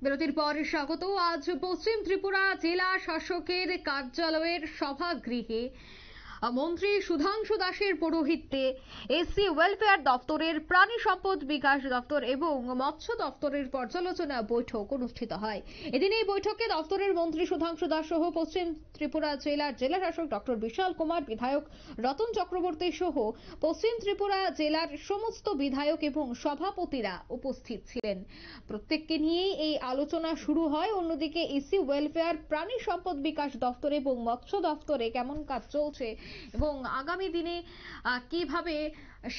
বিরতির পর স্বাগত। আজ পশ্চিম ত্রিপুরা জেলা শাসকের কার্যালয়ের সভাগৃহে মন্ত্রী সুধাংশু দাসের পৌরোহিত্যে এসসি ওয়েলফেয়ার দপ্তরের, প্রাণী সম্পদ বিকাশ দপ্তর এবং মৎস্য দপ্তরের পর্যালোচনা বৈঠক অনুষ্ঠিত হয়। এদিন এই বৈঠকে দপ্তরের মন্ত্রী সুধাংশু দাস সহ পশ্চিম ত্রিপুরা জেলার জেলাশাসক ডক্টর বিশাল কুমার, বিধায়ক রতন চক্রবর্তী সহ পশ্চিম ত্রিপুরা জেলার সমস্ত বিধায়ক এবং সভাপতিরা উপস্থিত ছিলেন। প্রত্যেককে নিয়েই এই আলোচনা শুরু হয়। অন্যদিকে এসসি ওয়েলফেয়ার, প্রাণী সম্পদ বিকাশ দপ্তর এবং মৎস্য দপ্তরে কেমন কাজ চলছে এবং আগামী দিনে কিভাবে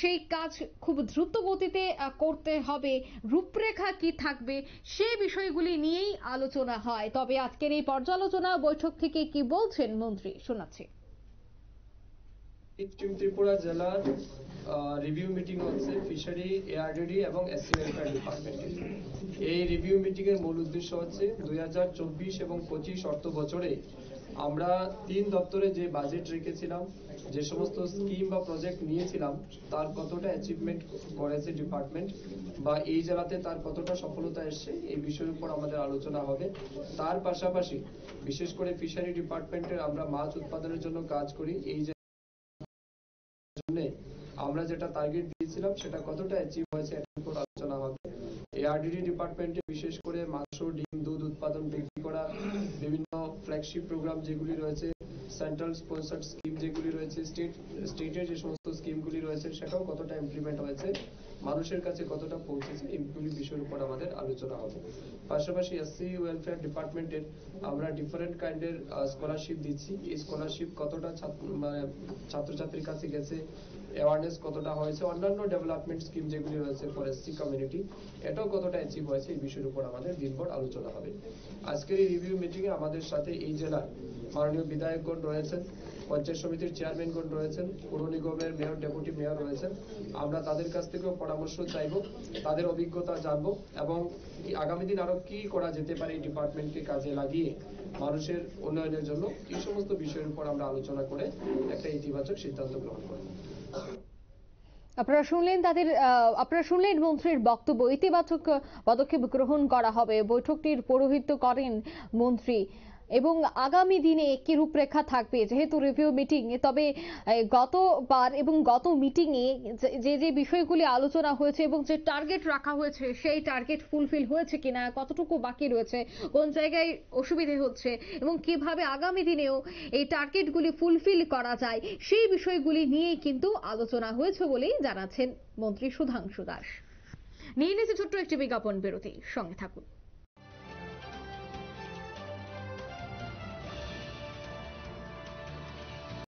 সেই কাজ খুব দ্রুত গতিতে করতে হবে, রূপরেখা কি থাকবে, সেই বিষয়গুলি নিয়েই আলোচনা হয়। তবে আজকের এই পর্যালোচনা বৈঠক থেকে কি বলছেন মন্ত্রী, শোনাচ্ছি। পশ্চিম ত্রিপুরা জেলার রিভিউ মিটিং হচ্ছে ফিশারি, এআরডিডি এবং এসসি ওয়েলফেয়ার ডিপার্টমেন্টের। এই রিভিউ মিটিং এর মূল উদ্দেশ্য হচ্ছে 2024 এবং 25 অর্থ বছরে আমরা 3 দপ্তরে যে বাজেট রেখেছিলাম, যে সমস্ত স্কিম বা প্রজেক্ট নিয়েছিলাম, তার কতটা অ্যাচিভমেন্ট করেছে ডিপার্টমেন্ট বা এই জেলাতে তার কতটা সফলতা এসছে, এই বিষয়ের উপর আমাদের আলোচনা হবে। তার পাশাপাশি বিশেষ করে ফিশারি ডিপার্টমেন্টের আমরা মাছ উৎপাদনের জন্য কাজ করি। এই আমরা যেটা টার্গেট দিয়েছিলাম সেটা কতটা অ্যাচিভ হয়েছে এটার উপর আলোচনা হবে। এআরডিডি ডিপার্টমেন্টে বিশেষ করে মাংস, ডিম, দুধ উৎপাদন বৃদ্ধি করা, বিভিন্ন ফ্ল্যাগশিপ প্রোগ্রাম যেগুলি রয়েছে, সেন্ট্রাল স্পন্সর্ড স্কিম যেগুলি রয়েছে, স্টেটের যে সমস্ত স্কিমগুলি রয়েছে সেটাও কতটা ইমপ্লিমেন্ট হয়েছে, মানুষের কাছে কতটা পৌঁছেছে, এইগুলি বিষয়ের উপর আমাদের আলোচনা হবে। পাশাপাশি এসসি ওয়েলফেয়ার ডিপার্টমেন্টের আমরা ডিফারেন্ট কাইন্ডের স্কলারশিপ দিচ্ছি। এই স্কলারশিপ কতটা ছাত্রছাত্রীর কাছে গেছে, অ্যাওয়ারনেস কতটা হয়েছে, অন্যান্য ডেভেলপমেন্ট স্কিম যেগুলি রয়েছে ফর এসসি কমিউনিটি, এটাও কতটা অ্যাচিভ হয়েছে, এই বিষয়ের উপর আমাদের দিনভর আলোচনা হবে। আজকের এই রিভিউ মিটিং এ আমাদের সাথে এই জেলার মাননীয় বিধায়কগণ রয়েছেন, পঞ্চায়েত সমিতির চেয়ারম্যানগণ রয়েছেন, পৌর নিগমের মেয়র, ডেপুটি মেয়র রয়েছেন। আমরা তাদের কাছ থেকেও পরামর্শ চাইব, তাদের অভিজ্ঞতা জানবো এবং আগামী দিন আরো কি করা যেতে পারে এই ডিপার্টমেন্টকে কাজে লাগিয়ে মানুষের উন্নয়নের জন্য, এই সমস্ত বিষয়ের উপর আমরা আলোচনা করে একটা ইতিবাচক সিদ্ধান্ত গ্রহণ করব। আপনারা শুনলেন মন্ত্রীর বক্তব্য। ইতিবাচক পদক্ষেপ গ্রহণ করা হবে। বৈঠকটির পৌরোহিত্য করেন মন্ত্রী এবং আগামী দিনে কি রূপরেখা থাকবে যেহেতু রিভিউ মিটিং, তবে গতবার এবং গত মিটিং এ যে যে বিষয়গুলি আলোচনা হয়েছে এবং যে টার্গেট রাখা হয়েছে সেই টার্গেট ফুলফিল হয়েছে কিনা, কতটুকু বাকি রয়েছে, কোন জায়গায় অসুবিধে হচ্ছে এবং কিভাবে আগামী দিনেও এই টার্গেটগুলি ফুলফিল করা যায়, সেই বিষয়গুলি নিয়েই কিন্তু আলোচনা হয়েছে বলেই জানাচ্ছেন মন্ত্রী সুধাংশু দাস। নিয়ে নিয়েছে ছোট্ট একটি বিজ্ঞাপন বিরতি, সঙ্গে থাকুন।